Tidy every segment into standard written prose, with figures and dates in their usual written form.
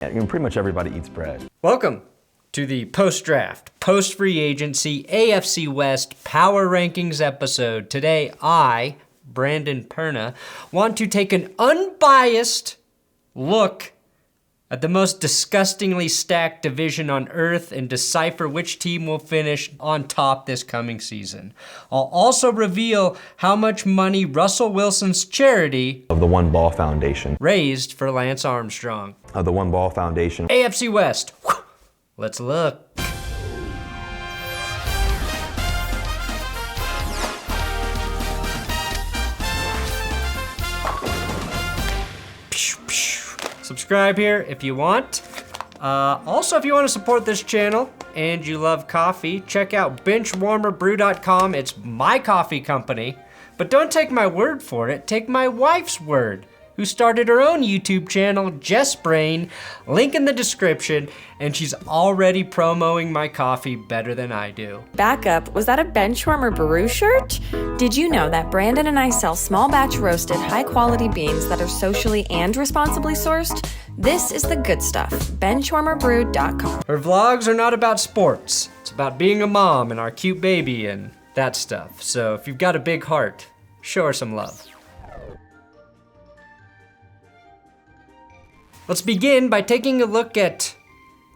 Yeah, pretty much everybody eats bread. Welcome to the post-draft, post-free agency, AFC West Power Rankings episode. Today, I, Brandon Perna, want to take an unbiased look at the most disgustingly stacked division on earth and decipher which team will finish on top this coming season. I'll also reveal how much money Russell Wilson's charity Of the One Ball Foundation. raised for Lance Armstrong. Of the One Ball Foundation. AFC West. Let's look. Subscribe here if you want. Also, if you want to support this channel and you love coffee, check out BenchwarmerBrew.com. It's my coffee company. But don't take my word for it. Take my wife's word, who started her own YouTube channel, Jess Brain. Link in the description, and she's already promoting my coffee better than I do. Backup, was that a Benchwarmer Brew shirt? Did you know that Brandon and I sell small batch roasted, high quality beans that are socially and responsibly sourced? This is the good stuff. BenchwarmerBrew.com. Her vlogs are not about sports. It's about being a mom and our cute baby and that stuff. So if you've got a big heart, show her some love. Let's begin by taking a look at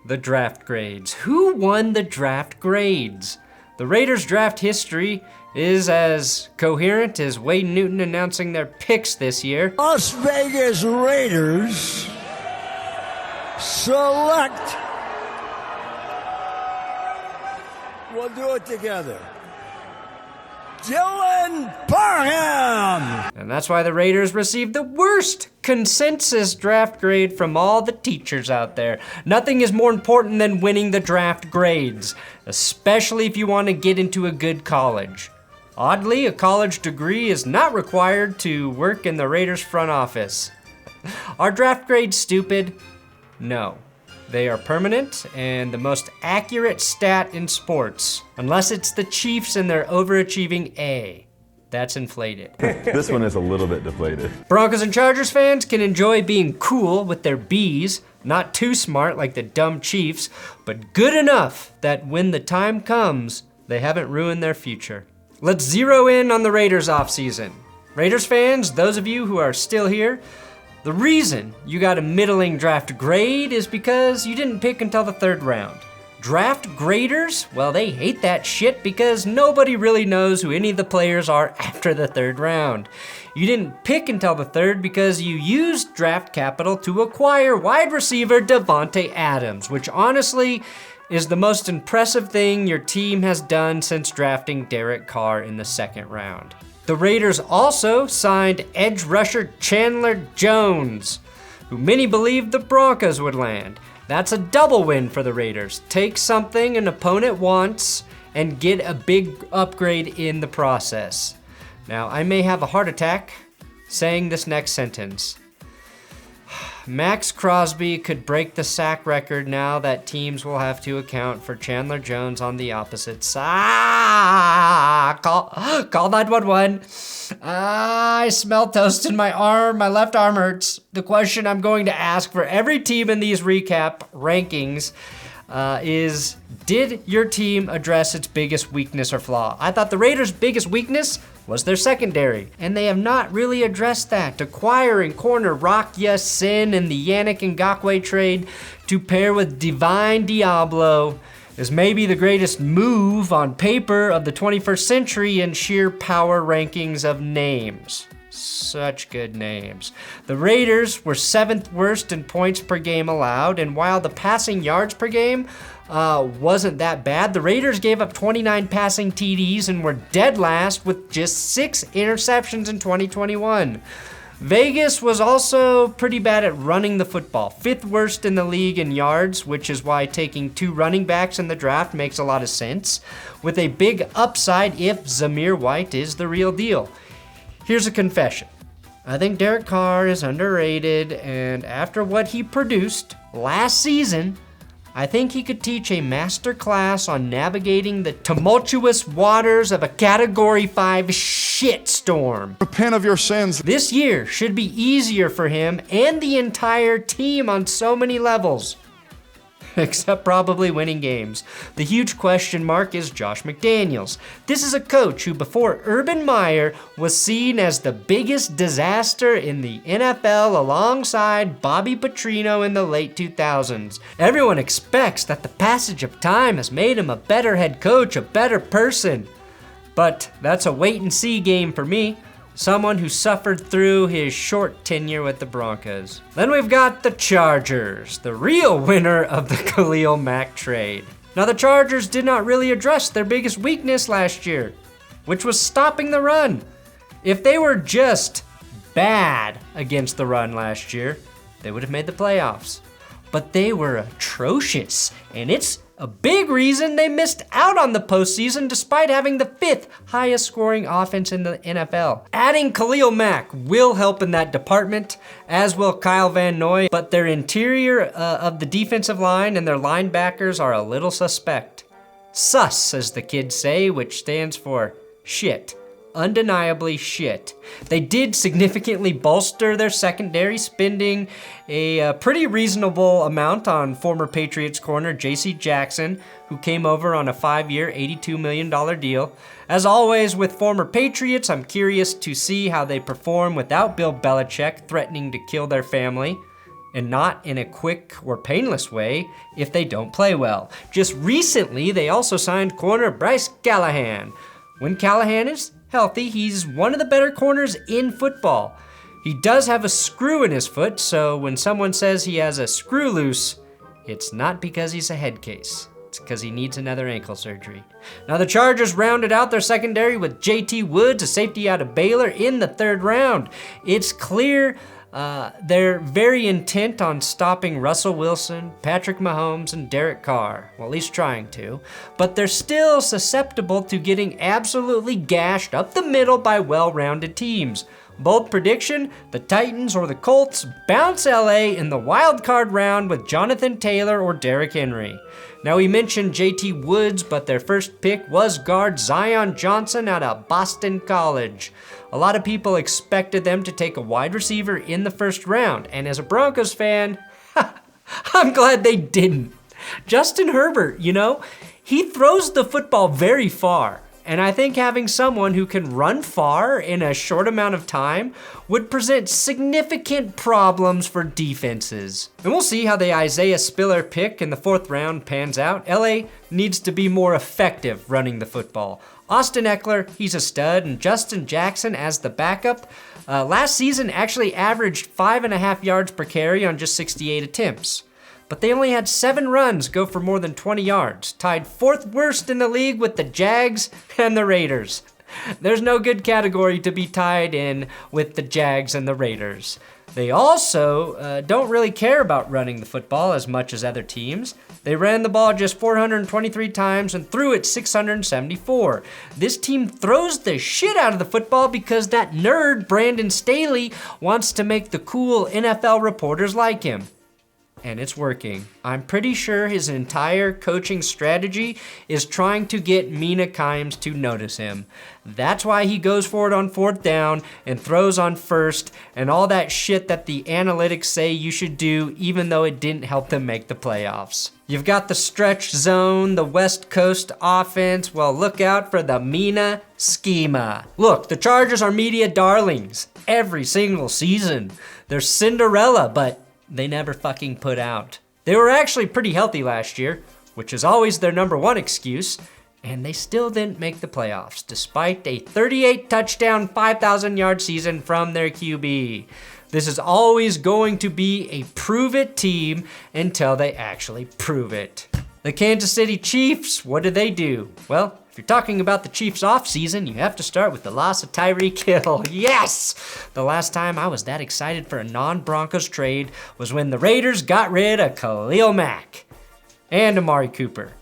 the draft grades. Who won the draft grades? The Raiders' draft history is as coherent as Wade Newton announcing their picks this year. Las Vegas Raiders select. We'll do it together. Dylan Parham! And that's why the Raiders received the worst consensus draft grade from all the teachers out there. Nothing is more important than winning the draft grades, especially if you want to get into a good college. Oddly, a college degree is not required to work in the Raiders front office. Are draft grades stupid? No. They are permanent and the most accurate stat in sports, unless it's the Chiefs and their overachieving A. That's inflated. This one is a little bit deflated. Broncos and Chargers fans can enjoy being cool with their Bs, not too smart like the dumb Chiefs, but good enough that when the time comes, they haven't ruined their future. Let's zero in on the Raiders offseason. Raiders fans, those of you who are still here, the reason you got a middling draft grade is because you didn't pick until the third round. Draft graders, well, they hate that shit because nobody really knows who any of the players are after the third round. You didn't pick until the third because you used draft capital to acquire wide receiver Davante Adams, which honestly is the most impressive thing your team has done since drafting Derek Carr in the second round. The Raiders also signed edge rusher Chandler Jones, who many believed the Broncos would land. That's a double win for the Raiders. Take something an opponent wants and get a big upgrade in the process. Now, I may have a heart attack saying this next sentence. Max Crosby could break the sack record now that teams will have to account for Chandler Jones on the opposite side. Call 911. I smell toast in my arm. My left arm hurts. The question I'm going to ask for every team in these recap rankings is, did your team address its biggest weakness or flaw? I thought the Raiders' biggest weakness was their secondary, and they have not really addressed that. Acquiring corner Rock Ya-Sin in the Yannick Ngakoue trade to pair with Divine Diablo is maybe the greatest move on paper of the 21st century in sheer power rankings of names. Such good names. The Raiders were 7th worst in points per game allowed, and while the passing yards per game wasn't that bad, the Raiders gave up 29 passing TDs and were dead last with just 6 interceptions in 2021. Vegas was also pretty bad at running the football, 5th worst in the league in yards, which is why taking 2 running backs in the draft makes a lot of sense, with a big upside if Zamir White is the real deal. Here's a confession. I think Derek Carr is underrated, and after what he produced last season, I think he could teach a master class on navigating the tumultuous waters of a Category 5 shitstorm. Repent of your sins. This year should be easier for him and the entire team on so many levels. Except probably winning games. The huge question mark is Josh McDaniels. This is a coach who, before Urban Meyer, was seen as the biggest disaster in the NFL alongside Bobby Petrino in the late 2000s. Everyone expects that the passage of time has made him a better head coach, a better person. But that's a wait and see game for me. Someone who suffered through his short tenure with the Broncos. Then we've got the Chargers, the real winner of the Khalil Mack trade. Now the Chargers did not really address their biggest weakness last year, which was stopping the run. If they were just bad against the run last year, they would have made the playoffs. But they were atrocious, and it's a big reason they missed out on the postseason despite having the 5th highest scoring offense in the NFL. Adding Khalil Mack will help in that department, as will Kyle Van Noy, but their interior of the defensive line and their linebackers are a little suspect. Sus, as the kids say, which stands for shit. Undeniably shit. They did significantly bolster their secondary, spending a pretty reasonable amount on former Patriots corner JC Jackson, who came over on a 5-year, $82 million deal. As always with former Patriots, I'm curious to see how they perform without Bill Belichick threatening to kill their family, and not in a quick or painless way if they don't play well. Just recently, they also signed corner Bryce Callahan. When Callahan is healthy, he's one of the better corners in football. He does have a screw in his foot, so when someone says he has a screw loose, it's not because he's a head case. It's because he needs another ankle surgery. Now the Chargers rounded out their secondary with JT Woods, a safety out of Baylor, in the 3rd round. It's clear they're very intent on stopping Russell Wilson, Patrick Mahomes, and Derek Carr. Well, at least trying to. But they're still susceptible to getting absolutely gashed up the middle by well-rounded teams. Bold prediction, the Titans or the Colts bounce LA in the wild card round with Jonathan Taylor or Derrick Henry. Now we mentioned JT Woods, but their first pick was guard Zion Johnson out of Boston College. A lot of people expected them to take a wide receiver in the 1st round, and as a Broncos fan, I'm glad they didn't. Justin Herbert, he throws the football very far. And I think having someone who can run far in a short amount of time would present significant problems for defenses. And we'll see how the Isaiah Spiller pick in the 4th round pans out. LA needs to be more effective running the football. Austin Eckler, he's a stud, and Justin Jackson as the backup. Last season actually averaged 5.5 yards per carry on just 68 attempts. But they only had 7 runs go for more than 20 yards, tied 4th worst in the league with the Jags and the Raiders. There's no good category to be tied in with the Jags and the Raiders. They also don't really care about running the football as much as other teams. They ran the ball just 423 times and threw it 674. This team throws the shit out of the football because that nerd Brandon Staley wants to make the cool NFL reporters like him. And it's working. I'm pretty sure his entire coaching strategy is trying to get Mina Kimes to notice him. That's why he goes for it on 4th down and throws on 1st and all that shit that the analytics say you should do, even though it didn't help them make the playoffs. You've got the stretch zone, the West Coast offense. Well, look out for the Mina schema. Look, the Chargers are media darlings every single season. They're Cinderella, but they never fucking put out. They were actually pretty healthy last year, which is always their number one excuse, and they still didn't make the playoffs, despite a 38 touchdown, 5,000 yard season from their QB. This is always going to be a prove it team until they actually prove it. The Kansas City Chiefs, what do they do? Well, if you're talking about the Chiefs offseason, you have to start with the loss of Tyreek Hill. Yes! The last time I was that excited for a non-Broncos trade was when the Raiders got rid of Khalil Mack and Amari Cooper.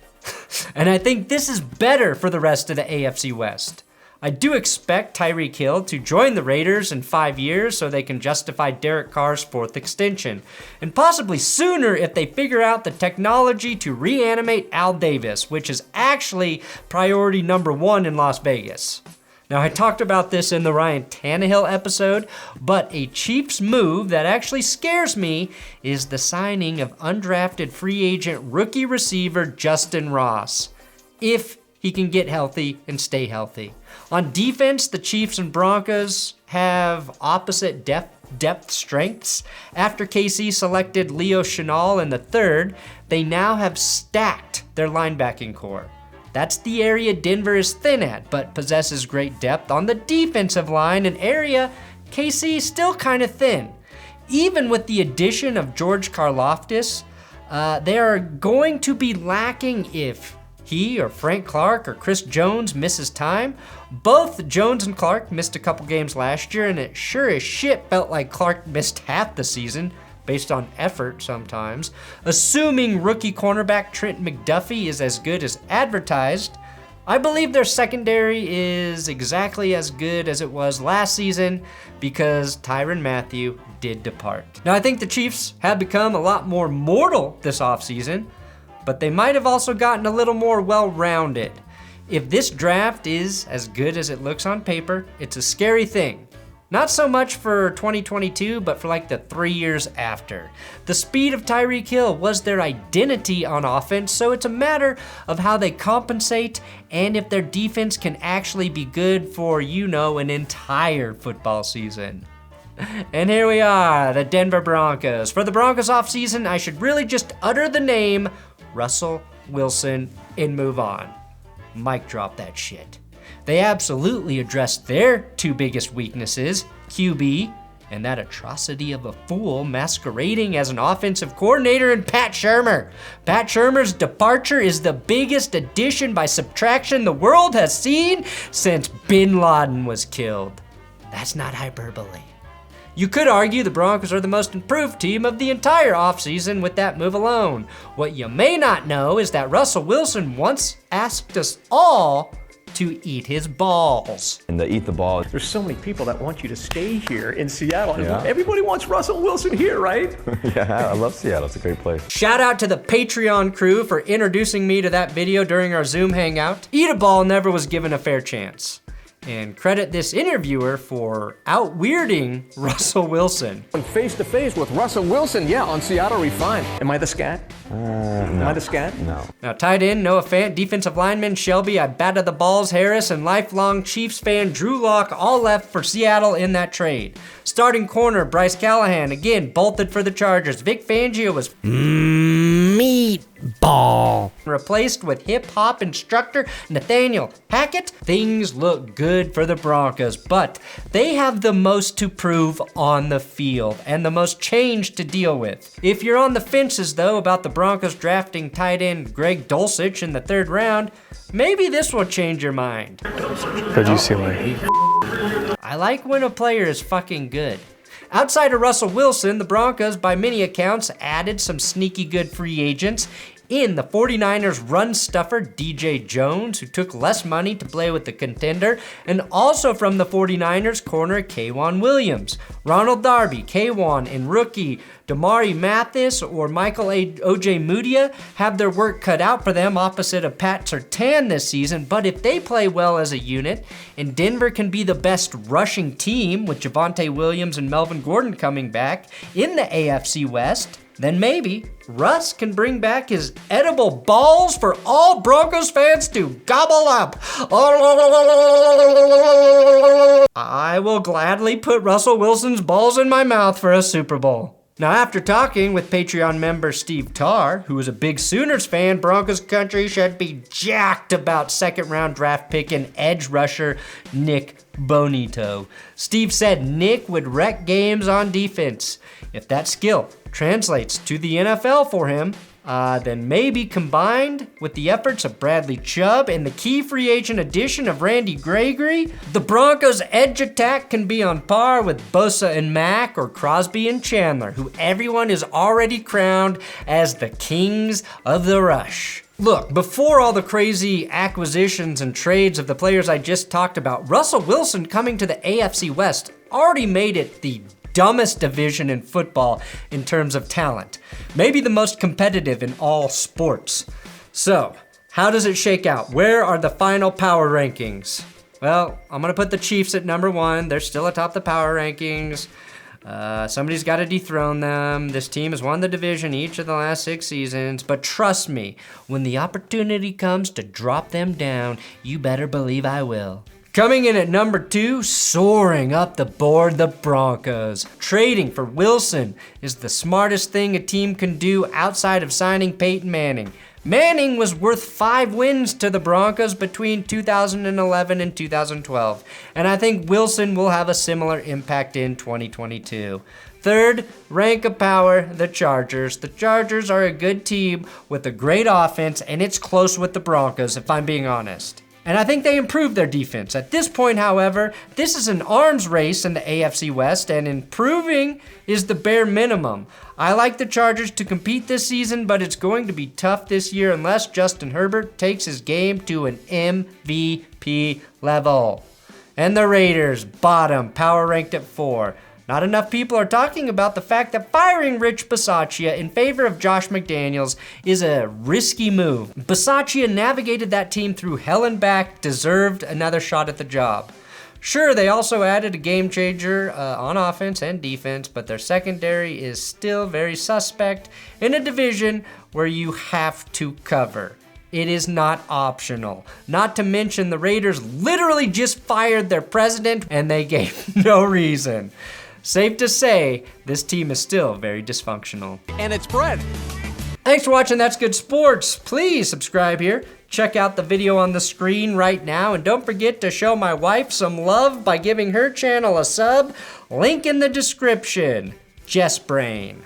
And I think this is better for the rest of the AFC West. I do expect Tyreek Hill to join the Raiders in 5 years so they can justify Derek Carr's 4th extension, and possibly sooner if they figure out the technology to reanimate Al Davis, which is actually priority number 1 in Las Vegas. Now, I talked about this in the Ryan Tannehill episode, but a Chiefs move that actually scares me is the signing of undrafted free agent rookie receiver Justin Ross, if he can get healthy and stay healthy. On defense, the Chiefs and Broncos have opposite depth strengths. After KC selected Leo Chenal in the 3rd, they now have stacked their linebacking core. That's the area Denver is thin at, but possesses great depth on the defensive line, an area KC is still kind of thin. Even with the addition of George Karlaftis, they are going to be lacking if he or Frank Clark or Chris Jones misses time. Both Jones and Clark missed a couple games last year, and it sure as shit felt like Clark missed half the season, based on effort sometimes. Assuming rookie cornerback Trent McDuffie is as good as advertised, I believe their secondary is exactly as good as it was last season because Tyrann Mathieu did depart. Now, I think the Chiefs have become a lot more mortal this offseason, but they might have also gotten a little more well-rounded. If this draft is as good as it looks on paper, it's a scary thing. Not so much for 2022, but for like the 3 years after. The speed of Tyreek Hill was their identity on offense, so it's a matter of how they compensate and if their defense can actually be good for, an entire football season. And here we are, the Denver Broncos. For the Broncos offseason, I should really just utter the name Russell Wilson and move on. Mic drop that shit. They absolutely addressed their 2 biggest weaknesses, QB, and that atrocity of a fool masquerading as an offensive coordinator, and Pat Shurmur. Pat Shurmur's departure is the biggest addition by subtraction the world has seen since Bin Laden was killed. That's not hyperbole. You could argue the Broncos are the most improved team of the entire offseason with that move alone. What you may not know is that Russell Wilson once asked us all to eat his balls. And the eat the ball. There's so many people that want you to stay here in Seattle. Yeah. Everybody wants Russell Wilson here, right? Yeah, I love Seattle. It's a great place. Shout out to the Patreon crew for introducing me to that video during our Zoom hangout. Eat a ball never was given a fair chance. And credit this interviewer for out-weirding Russell Wilson. Face to face with Russell Wilson, on Seattle Refined. Am I the scat? No. Am I the scat? No. Now, tight end Noah Fant, defensive lineman Shelby, I batted the balls Harris, and lifelong Chiefs fan Drew Lock all left for Seattle in that trade. Starting corner Bryce Callahan, again, bolted for the Chargers. Vic Fangio was meatball. Replaced with hip-hop instructor Nathaniel Hackett. Things look good for the Broncos, but they have the most to prove on the field and the most change to deal with. If you're on the fences, though, about the Broncos drafting tight end Greg Dulcich in the 3rd round, maybe this will change your mind. Did you see my... I like when a player is fucking good. Outside of Russell Wilson, the Broncos, by many accounts, added some sneaky good free agents in the 49ers run stuffer DJ Jones, who took less money to play with the contender, and also from the 49ers corner K'Wan Williams. Ronald Darby, K'Wan, and rookie Damari Mathis or Michael O.J. Mudia have their work cut out for them opposite of Pat Surtain this season, but if they play well as a unit, and Denver can be the best rushing team with Javonte Williams and Melvin Gordon coming back in the AFC West, then maybe Russ can bring back his edible balls for all Broncos fans to gobble up. I will gladly put Russell Wilson's balls in my mouth for a Super Bowl. Now, after talking with Patreon member Steve Tarr, who is a big Sooners fan, Broncos country should be jacked about 2nd round draft pick and edge rusher Nick Bonitto. Steve said Nick would wreck games on defense. If that skill translates to the NFL for him, then maybe combined with the efforts of Bradley Chubb and the key free agent addition of Randy Gregory, the Broncos' edge attack can be on par with Bosa and Mack or Crosby and Chandler, who everyone is already crowned as the kings of the rush. Look, before all the crazy acquisitions and trades of the players I just talked about, Russell Wilson coming to the AFC West already made it the dumbest division in football in terms of talent. Maybe the most competitive in all sports. So, how does it shake out? Where are the final power rankings? Well, I'm gonna put the Chiefs at number 1. They're still atop the power rankings. Somebody's got to dethrone them. This team has won the division each of the last 6 seasons, but trust me, when the opportunity comes to drop them down, you better believe I will. Coming in at number 2, soaring up the board, the Broncos. Trading for Wilson is the smartest thing a team can do outside of signing Peyton Manning. Manning was worth 5 wins to the Broncos between 2011 and 2012, and I think Wilson will have a similar impact in 2022. Third, rank of power, the Chargers. The Chargers are a good team with a great offense, and it's close with the Broncos, if I'm being honest. And I think they improved their defense. At this point, however, this is an arms race in the AFC West, and improving is the bare minimum. I like the Chargers to compete this season, but it's going to be tough this year unless Justin Herbert takes his game to an MVP level. And the Raiders, bottom, power ranked at 4. Not enough people are talking about the fact that firing Rich Bisaccia in favor of Josh McDaniels is a risky move. Bisaccia navigated that team through hell and back, deserved another shot at the job. Sure, they also added a game changer on offense and defense, but their secondary is still very suspect in a division where you have to cover. It is not optional. Not to mention the Raiders literally just fired their president and they gave no reason. Safe to say, this team is still very dysfunctional. And it's bread. Thanks for watching That's Good Sports. Please subscribe here. Check out the video on the screen right now. And don't forget to show my wife some love by giving her channel a sub. Link in the description. Jess Brain.